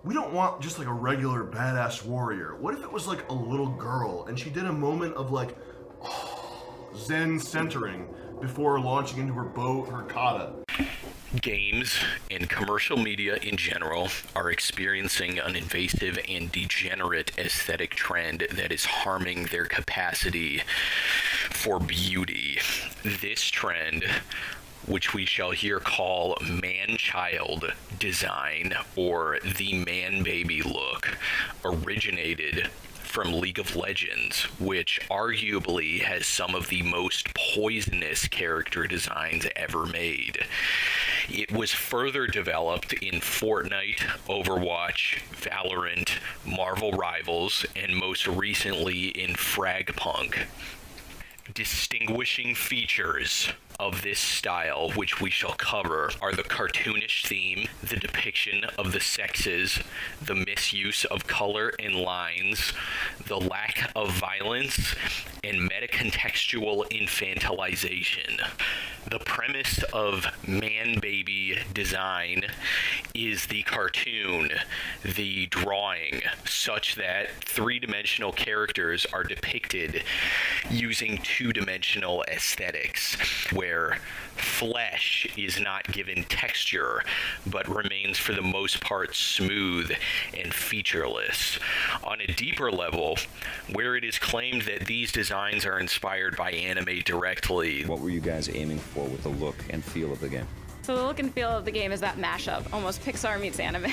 we don't want just like a regular badass warrior. What if it was like a little girl and she did a moment of like Zen centering before launching into her boat, her kata? Games and commercial media in general are experiencing an invasive and degenerate aesthetic trend that is harming their capacity for beauty. This trend, which we shall here call Manchild Design, or the man-baby look, originated from League of Legends, which arguably has some of the most poisonous character designs ever made. It was further developed in Fortnite, Overwatch, Valorant, Marvel Rivals, and most recently in Fragpunk. Distinguishing features of this style, which we shall cover, are the cartoonish theme, the depiction of the sexes, the misuse of color and lines, the lack of violence, and metacontextual infantilization. The premise of man-baby design is the cartoon, the drawing, such that three-dimensional characters are depicted using two-dimensional aesthetics, where flesh is not given texture, but remains for the most part smooth and featureless. On a deeper level, where it is claimed that these designs are inspired by anime directly. What were you guys aiming for with the look and feel of the game? So the look and feel of the game is that mashup, almost Pixar meets anime.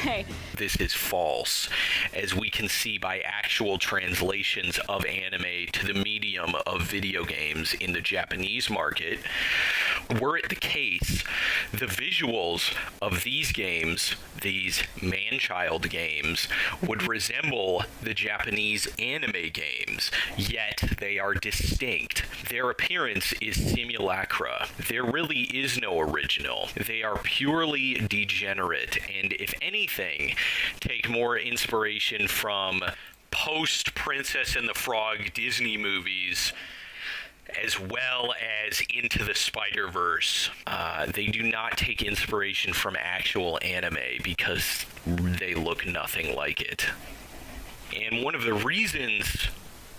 This is false, as we can see by actual translations of anime to the medium of video games in the Japanese market. Were it the case, the visuals of these games, these man-child games, would resemble the Japanese anime games, yet they are distinct. Their appearance is simulacra. There really is no original. They are purely degenerate, and if anything, take more inspiration from post-Princess and the Frog Disney movies, as well as Into the Spider-Verse. They do not take inspiration from actual anime because they look nothing like it. And one of the reasons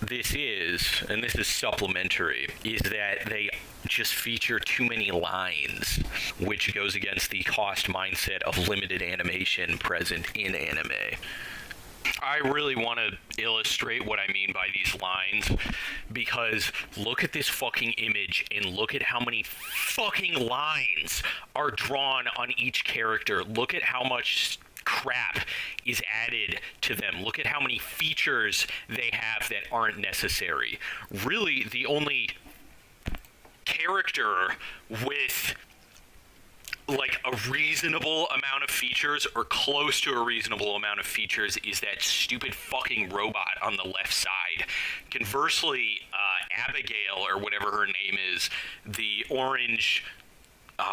this is, and this is supplementary, is that they just feature too many lines, which goes against the cost mindset of limited animation present in anime. I really want to illustrate what I mean by these lines, because look at this fucking image and look at how many fucking lines are drawn on each character. Look at how much crap is added to them. Look at how many features they have that aren't necessary. Really, the only character with like a reasonable amount of features, or close to a reasonable amount of features, is that stupid fucking robot on the left side. Conversely, Abigail, or whatever her name is, the orange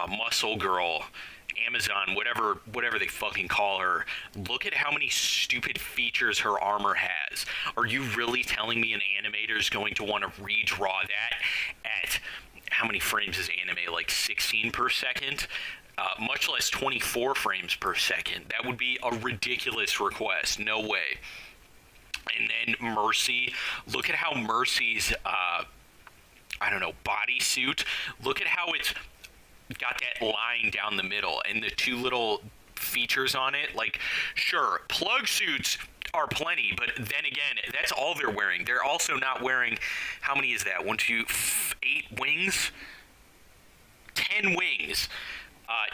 muscle girl, Amazon, whatever they fucking call her, look at how many stupid features her armor has. Are you really telling me an animator is going to want to redraw that at, how many frames is anime, like 16 per second? Much less 24 frames per second. That would be a ridiculous request. No way. And then Mercy, look at how Mercy's, bodysuit, look at how it's got that line down the middle and the two little features on it. Like, sure, plug suits are plenty, but then again, that's all they're wearing. They're also not wearing, how many is that? 8 wings? 10 wings.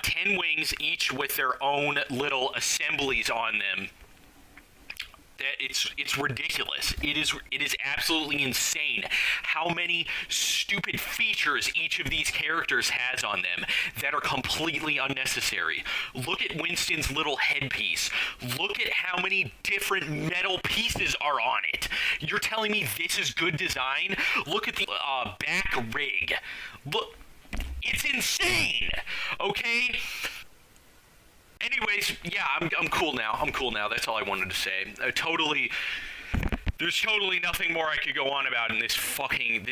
10 wings, each with their own little assemblies on them. It's ridiculous. It is absolutely insane how many stupid features each of these characters has on them that are completely unnecessary. Look at Winston's little headpiece. Look at how many different metal pieces are on it. You're telling me this is good design? Look at the back rig. Look, it's insane. Okay? Anyways, yeah, I'm cool now. That's all I wanted to say. There's totally nothing more I could go on about in this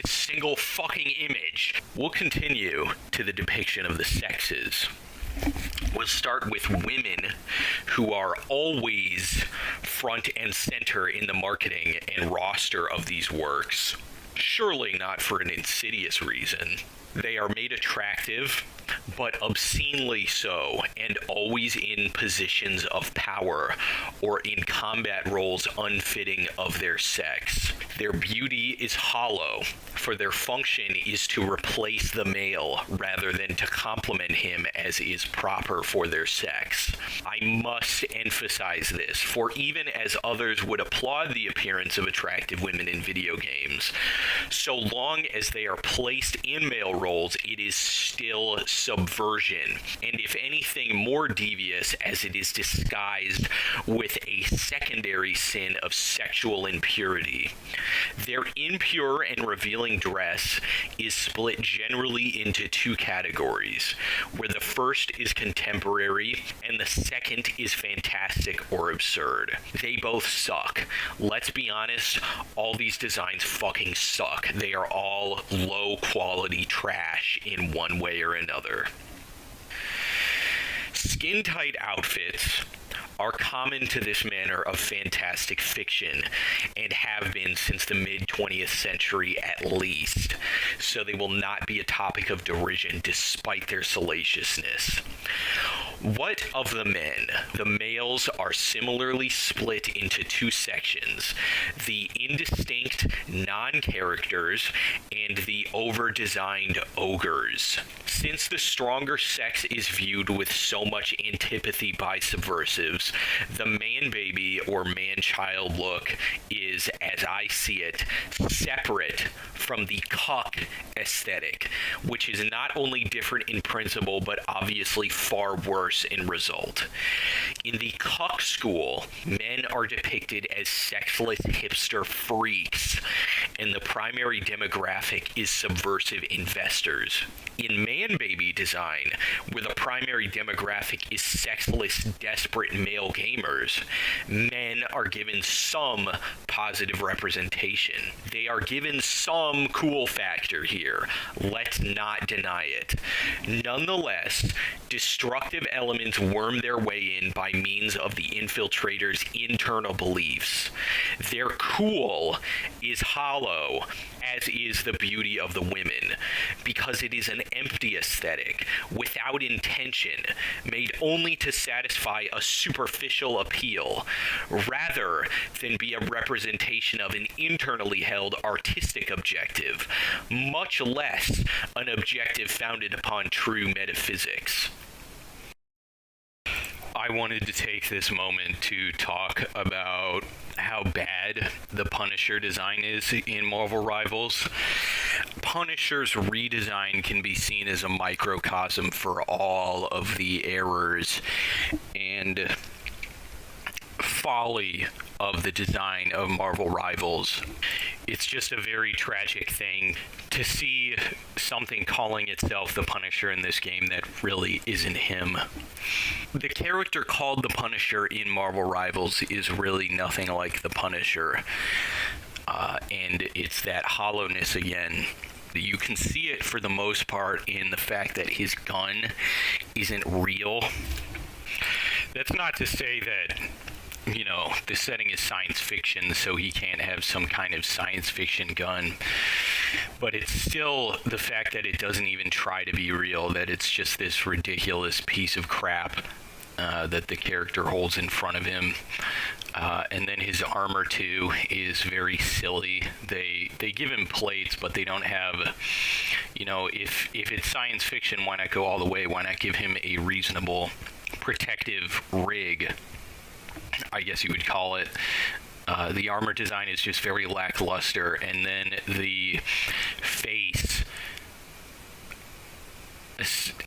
single fucking image. We'll continue to the depiction of the sexes. We'll start with women who are always front and center in the marketing and roster of these works. Surely not for an insidious reason. They are made attractive, but obscenely so, and always in positions of power or in combat roles unfitting of their sex. Their beauty is hollow, for their function is to replace the male rather than to complement him as is proper for their sex. I must emphasize this, for even as others would applaud the appearance of attractive women in video games, so long as they are placed in male roles, it is still subversion, and if anything more devious, as it is disguised with a secondary sin of sexual impurity. Their impure and revealing dress is split generally into two categories, where the first is contemporary and the second is fantastic or absurd. They both suck. Let's be honest, all these designs fucking suck. They are all low quality trash in one way or another. Skin-tight outfits are common to this manner of fantastic fiction and have been since the mid-20th century at least, so they will not be a topic of derision despite their salaciousness. What of the men? The males are similarly split into two sections, the indistinct non-characters and the over-designed ogres. Since the stronger sex is viewed with so much antipathy by subversives, the man-baby or man-child look is, as I see it, separate from the cuck aesthetic, which is not only different in principle but obviously far worse in result. In the cuck school, men are depicted as sexless hipster freaks, and the primary demographic is subversive investors. In man-baby design, where the primary demographic is sexless, desperate male gamers, men are given some positive representation. They are given some cool factor here. Let's not deny it. Nonetheless, destructive elements worm their way in by means of the infiltrators' internal beliefs. Their cool is hollow, as is the beauty of the women, because it is an empty aesthetic, without intention, made only to satisfy a superficial appeal, rather than be a representation of an internally held artistic objective, much less an objective founded upon true metaphysics. I wanted to take this moment to talk about how bad the Punisher design is in Marvel Rivals. Punisher's redesign can be seen as a microcosm for all of the errors and folly of the design of Marvel Rivals. It's just a very tragic thing to see something calling itself the Punisher in this game that really isn't him. The character called the Punisher in Marvel Rivals is really nothing like the Punisher, and it's that hollowness again. You can see it for the most part in the fact that his gun isn't real. That's not to say that, you know, the setting is science fiction, so he can't have some kind of science fiction gun. But it's still the fact that it doesn't even try to be real, that it's just this ridiculous piece of crap that the character holds in front of him. And then his armor, too, is very silly. They give him plates, but they don't have, you know, if it's science fiction, why not go all the way? Why not give him a reasonable protective rig, I guess you would call it. The armor design is just very lackluster, and then the face,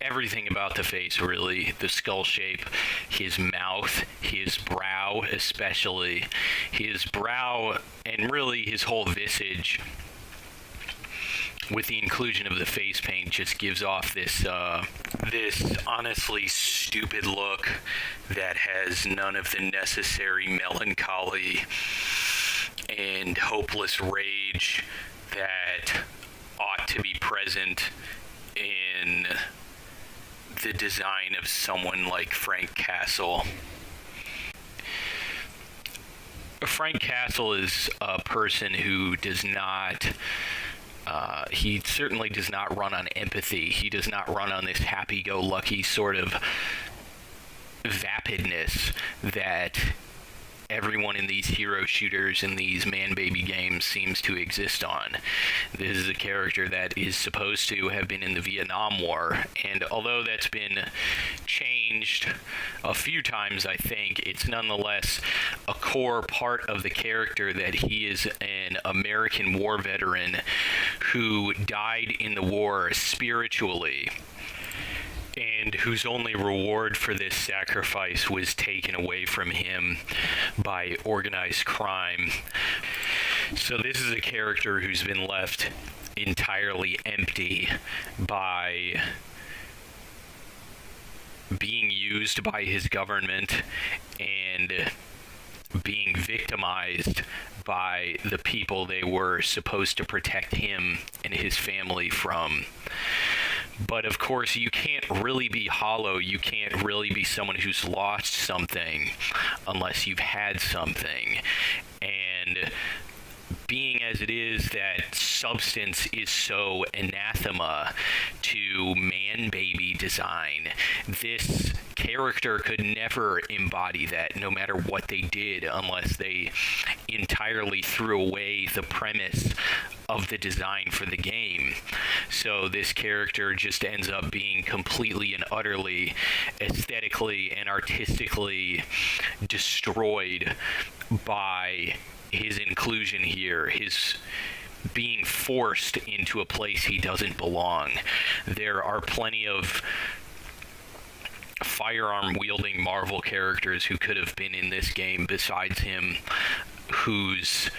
everything about the face really, the skull shape, his mouth, his brow especially, his brow, and really his whole visage, with the inclusion of the face paint, just gives off this honestly stupid look that has none of the necessary melancholy and hopeless rage that ought to be present in the design of someone like Frank Castle. Frank Castle is a person who does not, he certainly does not run on empathy. He does not run on this happy-go-lucky sort of vapidness that everyone in these hero shooters and these man-baby games seems to exist on. This is a character that is supposed to have been in the Vietnam War, and although that's been changed a few times, I think, it's nonetheless a core part of the character that he is an American war veteran who died in the war spiritually, and whose only reward for this sacrifice was taken away from him by organized crime. So this is a character who's been left entirely empty by being used by his government and being victimized by the people they were supposed to protect him and his family from. But of course, you can't really be hollow. You can't really be someone who's lost something unless you've had something. And being as it is that substance is so anathema to man-baby design, this character could never embody that, no matter what they did, unless they entirely threw away the premise of the design for the game. So this character just ends up being completely and utterly aesthetically and artistically destroyed by his inclusion here, his being forced into a place he doesn't belong. There are plenty of firearm-wielding Marvel characters who could have been in this game besides him, whose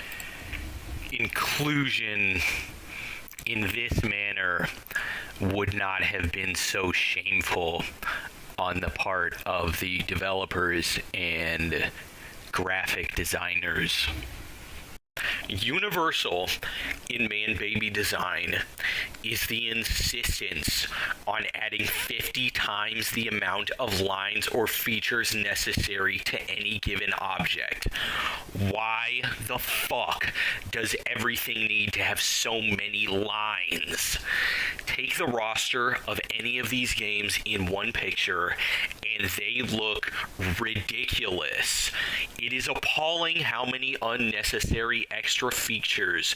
inclusion in this manner would not have been so shameful on the part of the developers and graphic designers. Universal in man-baby design is the insistence on adding 50 times the amount of lines or features necessary to any given object. Why the fuck does everything need to have so many lines? Take the roster of any of these games in one picture and they look ridiculous. It is appalling how many unnecessary extra features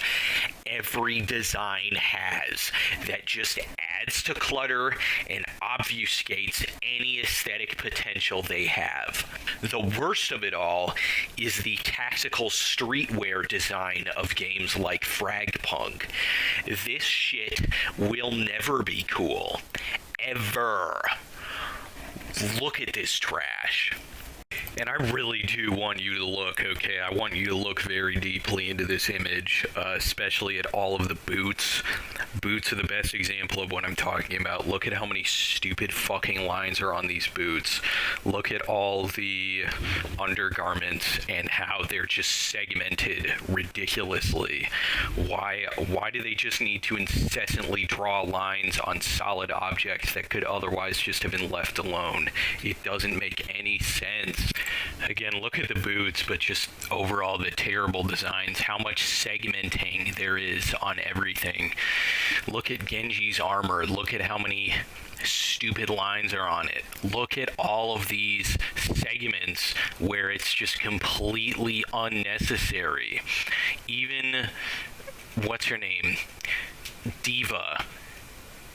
every design has that just adds to clutter and obfuscates any aesthetic potential they have. The worst of it all is the tactical streetwear design of games like Fragpunk. This shit will never be cool. Ever. Look at this trash. And I really do want you to look, okay? I want you to look very deeply into this image, especially at all of the boots. Boots are the best example of what I'm talking about. Look at how many stupid fucking lines are on these boots. Look at all the undergarments and how they're just segmented ridiculously. Why do they just need to incessantly draw lines on solid objects that could otherwise just have been left alone? It doesn't make any sense. Again, look at the boots, but just overall the terrible designs, how much segmenting there is on everything. Look at Genji's armor. Look at how many stupid lines are on it. Look at all of these segments where it's just completely unnecessary. Even, what's her name? Diva.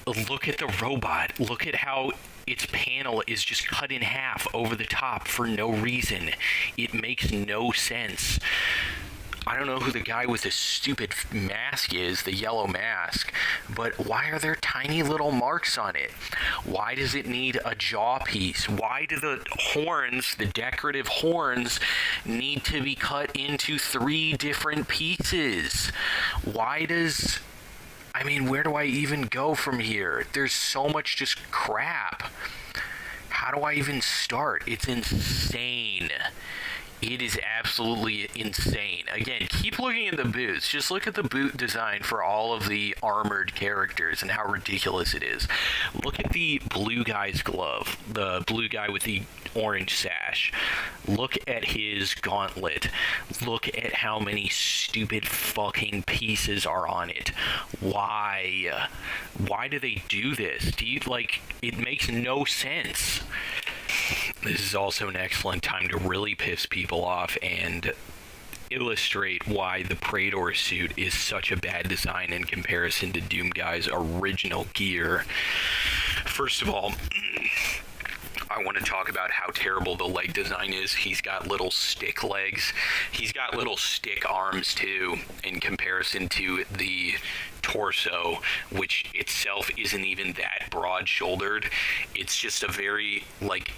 Look at the robot. Look at how its panel is just cut in half over the top for no reason. It makes no sense. I don't know who the guy with the stupid mask is, the yellow mask, but why are there tiny little marks on it? Why does it need a jaw piece? Why do the horns, the decorative horns, need to be cut into 3 different pieces? Why does... I mean, where do I even go from here? There's so much just crap. How do I even start? It's insane. It is absolutely insane. Again, keep looking at the boots. Just look at the boot design for all of the armored characters and how ridiculous it is. Look at the blue guy's glove, the blue guy with the orange sash. Look at his gauntlet. Look at how many stupid fucking pieces are on it. Why? Why do they do this? It makes no sense. This is also an excellent time to really piss people off and illustrate why the Praetor suit is such a bad design in comparison to Doomguy's original gear. First of all, I want to talk about how terrible the leg design is. He's got little stick legs. He's got little stick arms too, in comparison to the torso, which itself isn't even that broad-shouldered. It's just a very,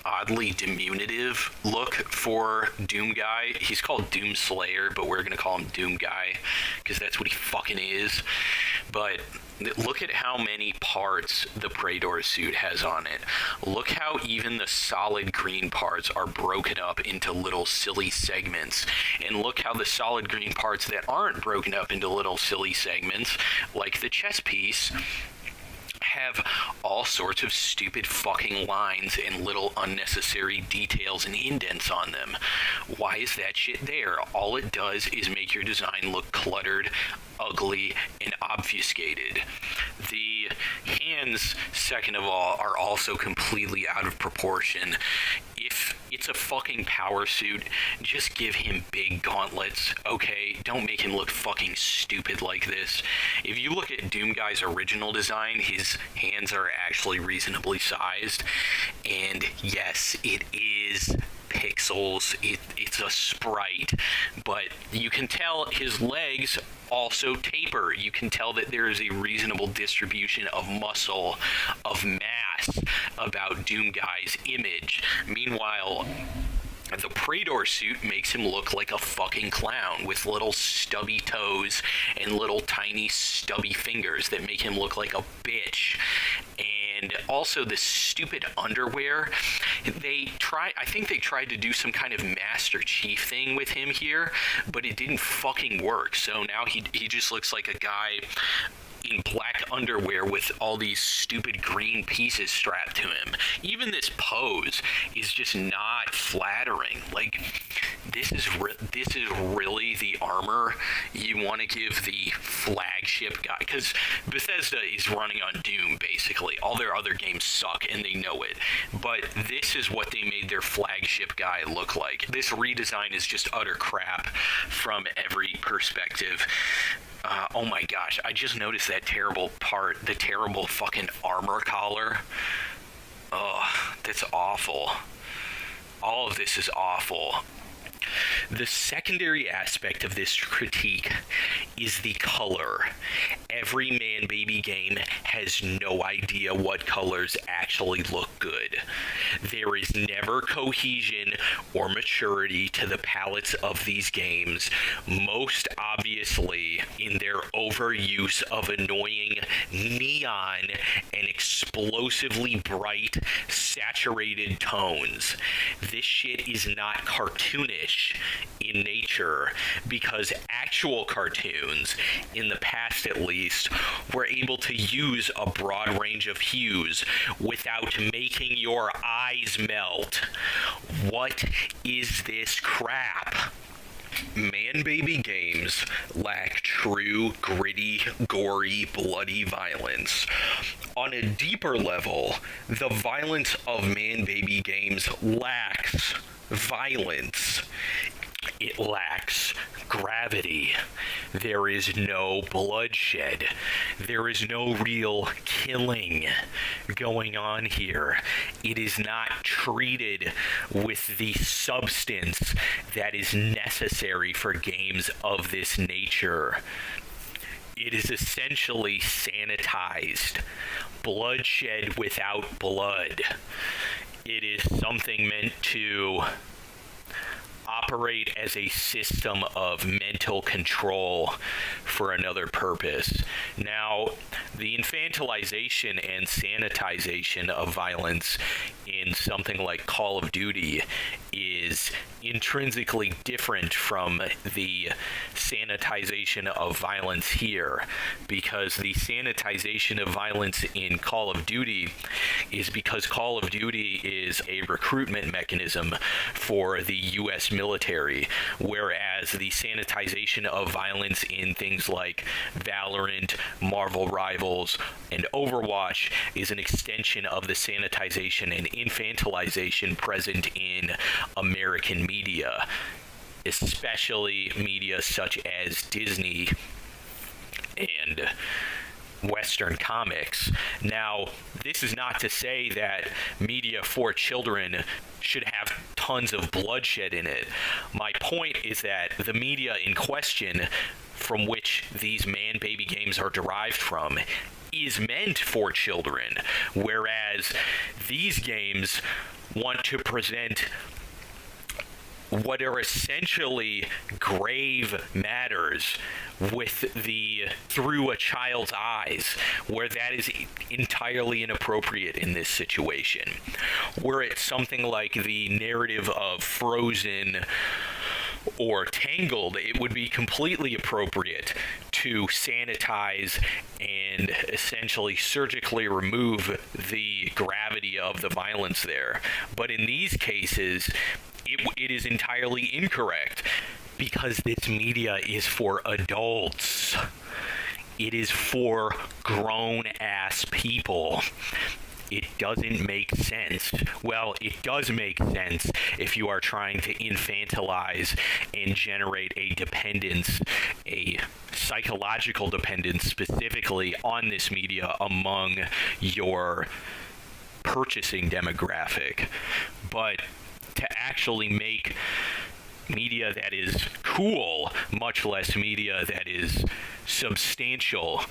oddly diminutive look for Doom Guy. He's called Doom Slayer, but we're going to call him Doom Guy, because that's what he fucking is. But look at how many parts the Praetor suit has on it. Look how even the solid green parts are broken up into little silly segments. And look how the solid green parts that aren't broken up into little silly segments, like the chest piece, have all sorts of stupid fucking lines and little unnecessary details and indents on them. Why is that shit there? All it does is make your design look cluttered, ugly, and obfuscated. The hands, second of all, are also completely out of proportion. If it's a fucking power suit, just give him big gauntlets, okay? Don't make him look fucking stupid like this. If you look at Doomguy's original design, his hands are actually reasonably sized, and yes, it is pixels, it's a sprite, but you can tell his legs also taper. You can tell that there is a reasonable distribution of muscle, of mass about Doomguy's image. Meanwhile, the Praetor suit makes him look like a fucking clown with little stubby toes and little tiny stubby fingers that make him look like a bitch. And also the stupid underwear. I think they tried to do some kind of Master Chief thing with him here, but it didn't fucking work. So now he just looks like a guy in black underwear with all these stupid green pieces strapped to him. Even this pose is just not flattering. This is really the armor you want to give the flagship guy, because Bethesda is running on Doom, basically. All their other games suck, and they know it. But this is what they made their flagship guy look like. This redesign is just utter crap from every perspective. Oh my gosh, I just noticed that terrible part, the terrible fucking armor collar. Oh, that's awful. All of this is awful. The secondary aspect of this critique is the color. Every man-baby game has no idea what colors actually look good. There is never cohesion or maturity to the palettes of these games, most obviously in their overuse of annoying neon and explosively bright, saturated tones. This shit is not cartoonish in nature, because actual cartoons, in the past at least, were able to use a broad range of hues without making your eyes melt. What is this crap? Man-baby games lack true, gritty, gory, bloody violence. On a deeper level, the violence of man-baby games lacks violence. It lacks gravity. There is no bloodshed. There is no real killing going on here. It is not treated with the substance that is necessary for games of this nature. It is essentially sanitized. Bloodshed without blood. It is something meant to operate as a system of mental control for another purpose. Now, the infantilization and sanitization of violence in something like Call of Duty is intrinsically different from the sanitization of violence here, because the sanitization of violence in Call of Duty is because Call of Duty is a recruitment mechanism for the U.S. military, whereas the sanitization of violence in things like Valorant, Marvel Rivals, and Overwatch is an extension of the sanitization and infantilization present in American media, especially media such as Disney and Western comics. Now, this is not to say that media for children should have tons of bloodshed in it. My point is that the media in question, from which these man-baby games are derived from, is meant for children, whereas these games want to present what are essentially grave matters through a child's eyes, where that is entirely inappropriate in this situation. Were it something like the narrative of Frozen or Tangled, it would be completely appropriate to sanitize and essentially surgically remove the gravity of the violence there. But in these cases, it is entirely incorrect, because this media is for adults. It is for grown-ass people. It doesn't make sense. Well, it does make sense if you are trying to infantilize and generate a dependence, a psychological dependence specifically on this media among your purchasing demographic. But to actually make media that is cool, much less media that is substantial,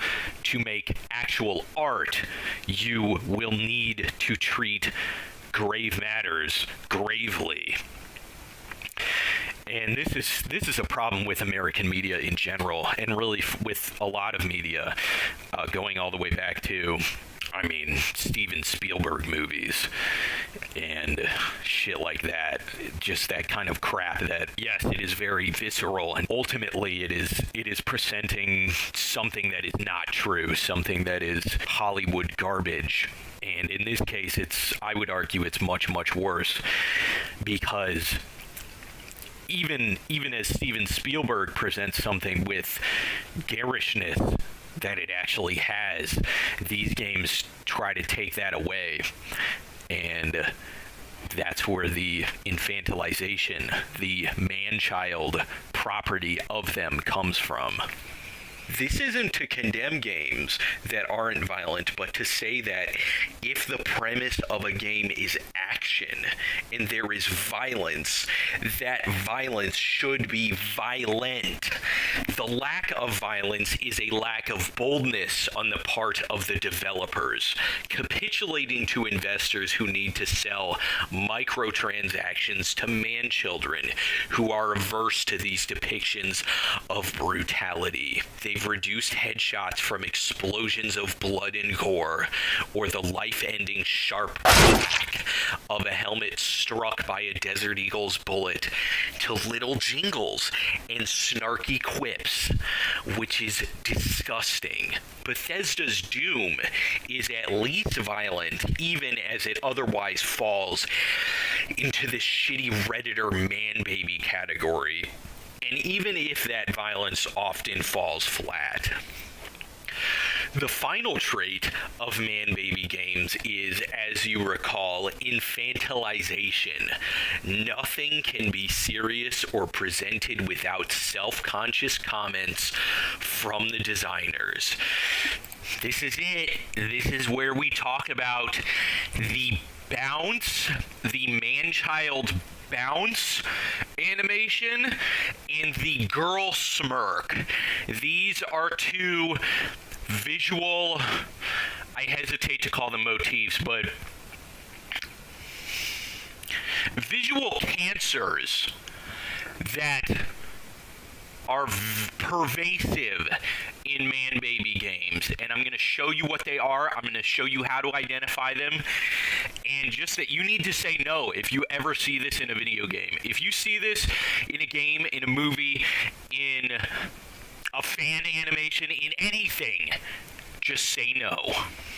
to make actual art, you will need to treat grave matters gravely. And this is a problem with American media in general, and really with a lot of media, going all the way back to, Steven Spielberg movies and shit like that. Just that kind of crap that, yes, it is very visceral, and ultimately it is presenting something that is not true, something that is Hollywood garbage. And in this case, I would argue it's much, much worse, because even as Steven Spielberg presents something with garishness that it actually has, these games try to take that away. And that's where the infantilization, the man-child property of them comes from. This isn't to condemn games that aren't violent, but to say that if the premise of a game is action and there is violence, that violence should be violent. The lack of violence is a lack of boldness on the part of the developers, capitulating to investors who need to sell microtransactions to man-children who are averse to these depictions of brutality. They've reduced headshots from explosions of blood and gore, or the life-ending sharp crack of a helmet struck by a Desert Eagle's bullet, to little jingles and snarky quips, which is disgusting. Bethesda's Doom is at least violent, even as it otherwise falls into the shitty Redditor man-baby category. And even if that violence often falls flat. The final trait of man-baby games is, as you recall, infantilization. Nothing can be serious or presented without self-conscious comments from the designers. This is it. This is where we talk about the bounce, the man-child bounce animation, and the girl smirk. These are two visual, I hesitate to call them motifs, but visual cancers that are pervasive in man-baby games, and I'm going to show you what they are. I'm going to show you how to identify them, and just that you need to say no if you ever see this in a video game. If you see this in a game, in a movie, in a fan animation, in anything, just say no.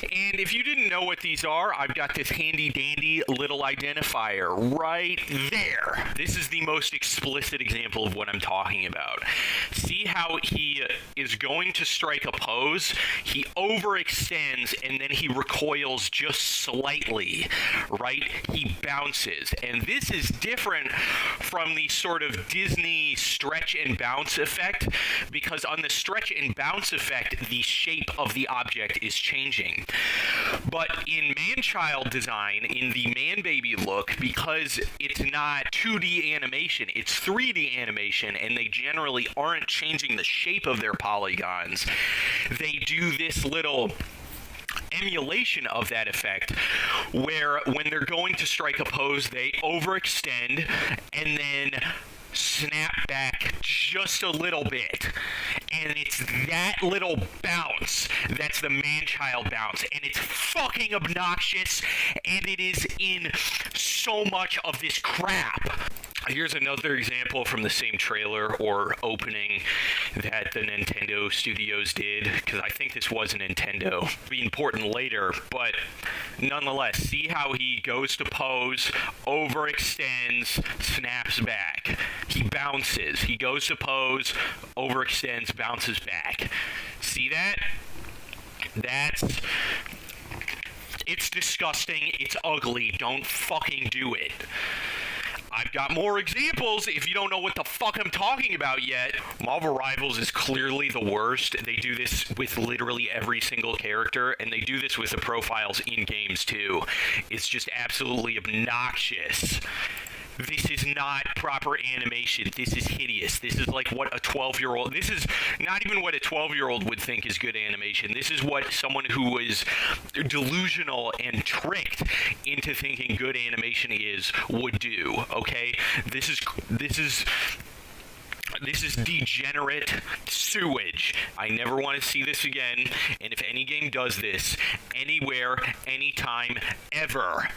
And if you didn't know what these are, I've got this handy dandy little identifier right there. This is the most explicit example of what I'm talking about. See how he is going to strike a pose, he overextends, and then he recoils just slightly, right? He bounces. And this is different from the sort of Disney stretch and bounce effect, because on the stretch and bounce effect, the shape of the object is changing. But in Manchild Design, in the man-baby look, because it's not 2D animation, it's 3D animation, and they generally aren't changing the shape of their polygons, they do this little emulation of that effect where when they're going to strike a pose, they overextend and then snap back just a little bit, and it's that little bounce that's the Manchild bounce, and it's fucking obnoxious, and it is in so much of this crap. Here's another example from the same trailer or opening that the Nintendo studios did, because I think this was a Nintendo. It'll be important later, but nonetheless, see how he goes to pose, overextends, snaps back. He bounces. He goes to pose, overextends, bounces back. See that? It's disgusting. It's ugly. Don't fucking do it. I've got more examples if you don't know what the fuck I'm talking about yet. Marvel Rivals is clearly the worst. They do this with literally every single character, and they do this with the profiles in games too. It's just absolutely obnoxious. This is not proper animation. This is hideous. This is like what a 12-year-old... This is not even what a 12-year-old would think is good animation. This is what someone who was delusional and tricked into thinking good animation would do, okay? This is degenerate sewage. I never want to see this again, and if any game does this, anywhere, anytime, ever,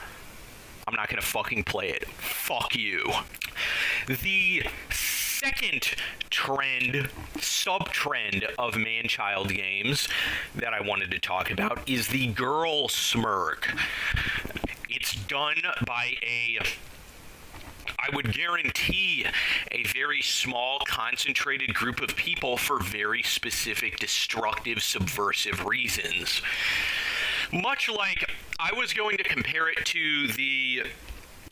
I'm not going to fucking play it. Fuck you. The second trend, sub-trend of Manchild games that I wanted to talk about is the girl smirk. It's done by I would guarantee a very small, concentrated group of people for very specific, destructive, subversive reasons. Much like, I was going to compare it to the,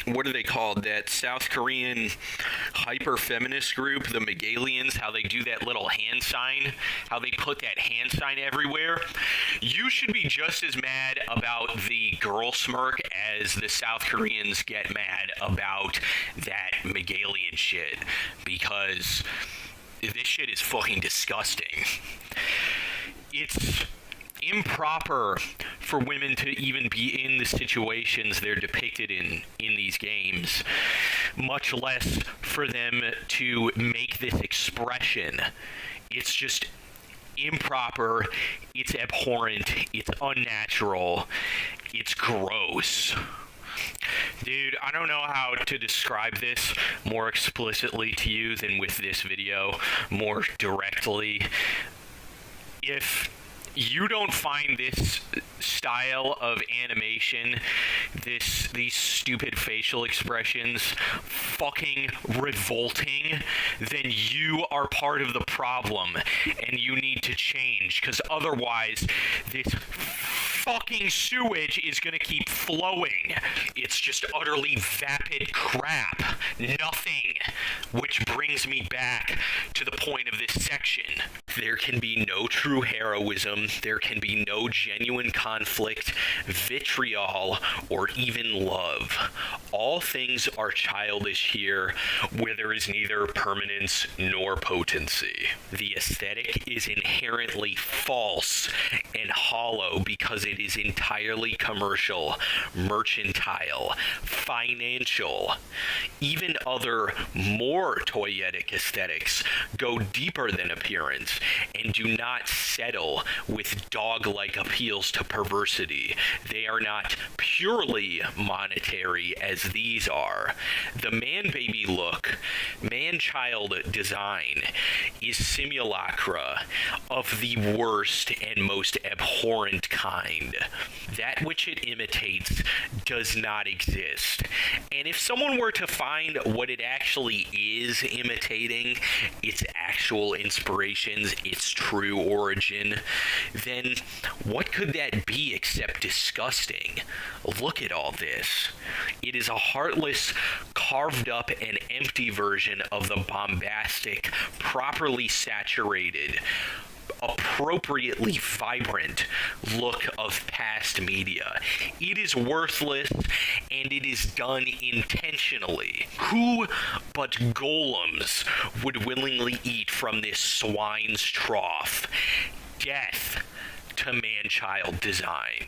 what are they called, that South Korean hyper-feminist group, the Megalians, how they do that little hand sign, how they put that hand sign everywhere. You should be just as mad about the girl smirk as the South Koreans get mad about that Megalian shit, because this shit is fucking disgusting. It's improper for women to even be in the situations they're depicted in these games, much less for them to make this expression. It's just improper, it's abhorrent, it's unnatural, it's gross. Dude, I don't know how to describe this more explicitly to you than with this video, more directly. If you don't find this style of animation, these stupid facial expressions fucking revolting, then you are part of the problem and you need to change, because otherwise this fucking sewage is gonna keep flowing. It's just utterly vapid crap. Nothing. Which brings me back to the point of this section. There can be no true heroism, there can be no genuine conflict, vitriol, or even love. All things are childish here, where there is neither permanence nor potency. The aesthetic is inherently false and hollow because it it is entirely commercial, mercantile, financial. Even other more toyetic aesthetics go deeper than appearance and do not settle with dog-like appeals to perversity. They are not purely monetary as these are. The man-baby look, Manchild Design, is simulacra of the worst and most abhorrent kind. That which it imitates does not exist. And if someone were to find what it actually is imitating, its actual inspirations, its true origin, then what could that be except disgusting? Look at all this. It is a heartless, carved up and empty version of the bombastic, properly saturated, appropriately vibrant look of past media. It is worthless, and it is done intentionally. Who but golems would willingly eat from this swine's trough? Death to Manchild Design.